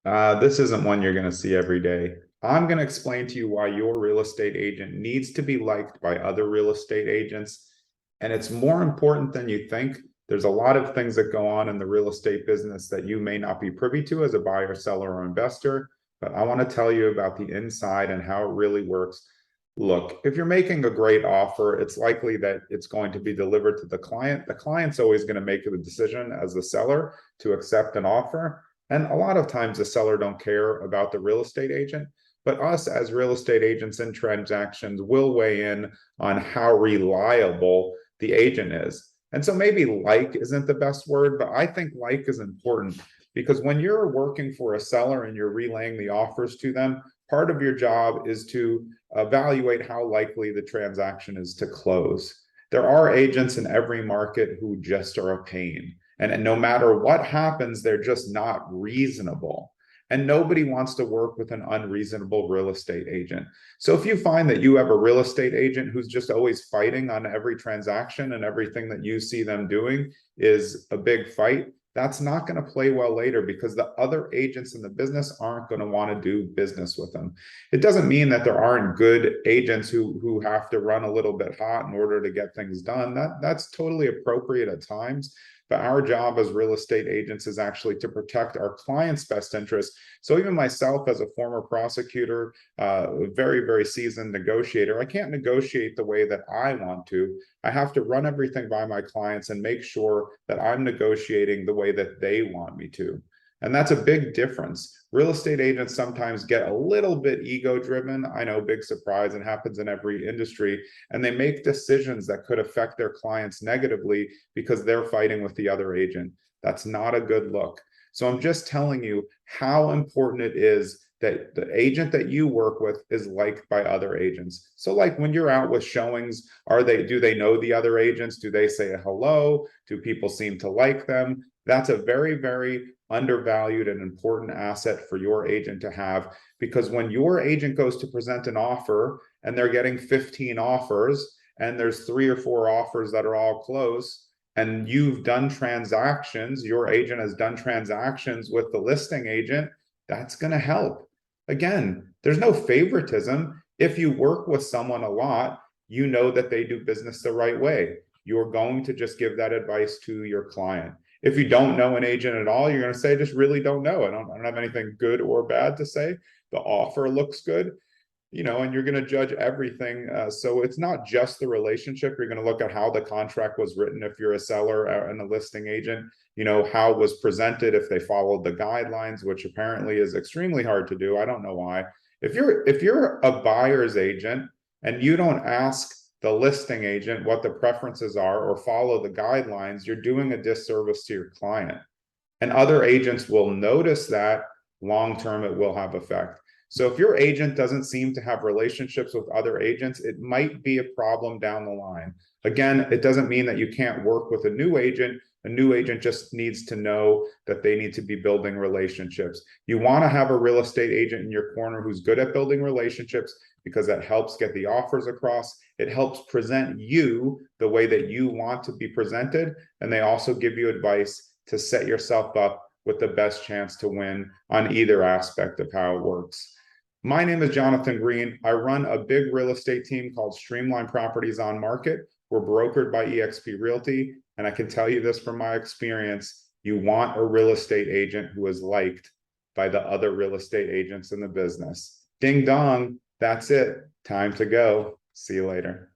This isn't one you're going to see every day. I'm going to explain to you why your real estate agent needs to be liked by other real estate agents. And it's more important than you think. There's a lot of things that go on in the real estate business that you may not be privy to as a buyer, seller, or investor. But I want to tell you about the inside and how it really works. Look, if you're making a great offer, it's likely that it's going to be delivered to the client. The client's always going to make the decision as the seller to accept an offer. And a lot of times the seller don't care about the real estate agent, but us as real estate agents in transactions will weigh in on how reliable the agent is. And so maybe like isn't the best word, but I think like is important because when you're working for a seller and you're relaying the offers to them, part of your job is to evaluate how likely the transaction is to close. There are agents in every market who just are a pain. And no matter what happens, they're just not reasonable. And nobody wants to work with an unreasonable real estate agent. So if you find that you have a real estate agent who's just always fighting on every transaction and everything that you see them doing is a big fight, that's not going to play well later because the other agents in the business aren't going to want to do business with them. It doesn't mean that there aren't good agents who have to run a little bit hot in order to get things done. That's totally appropriate at times. But our job as real estate agents is actually to protect our clients' best interests. So even myself as a former prosecutor, very, very seasoned negotiator, I can't negotiate the way that I want to. I have to run everything by my clients and make sure that I'm negotiating the way that they want me to. And that's a big difference. Real estate agents sometimes get a little bit ego driven. I know, big surprise, it happens in every industry. And they make decisions that could affect their clients negatively because they're fighting with the other agent. That's not a good look. So I'm just telling you how important it is that the agent that you work with is liked by other agents. So like when you're out with showings, do they know the other agents? Do they say hello? Do people seem to like them? That's a very, very undervalued and important asset for your agent to have, because when your agent goes to present an offer and they're getting 15 offers and there's 3 or 4 offers that are all close and you've done transactions, your agent has done transactions with the listing agent, that's going to help. Again, there's no favoritism. If you work with someone a lot, you know that they do business the right way. You're going to just give that advice to your client. If you don't know an agent at all, you're going to say, I just really don't know. I don't have anything good or bad to say. The offer looks good, and you're going to judge everything. So it's not just the relationship. You're going to look at how the contract was written if you're a seller and a listing agent, how it was presented, if they followed the guidelines, which apparently is extremely hard to do. I don't know why. If you're a buyer's agent and you don't ask the listing agent what the preferences are or follow the guidelines, you're doing a disservice to your client. And other agents will notice that. Long term, it will have effect. So if your agent doesn't seem to have relationships with other agents, it might be a problem down the line. Again, it doesn't mean that you can't work with a new agent. A new agent just needs to know that they need to be building relationships. You want to have a real estate agent in your corner who's good at building relationships, because that helps get the offers across. It helps present you the way that you want to be presented. And they also give you advice to set yourself up with the best chance to win on either aspect of how it works. My name is Jonathan Green. I run a big real estate team called Streamline Properties on Market. We're brokered by eXp Realty. And I can tell you this from my experience, you want a real estate agent who is liked by the other real estate agents in the business. Ding dong, that's it. Time to go. See you later.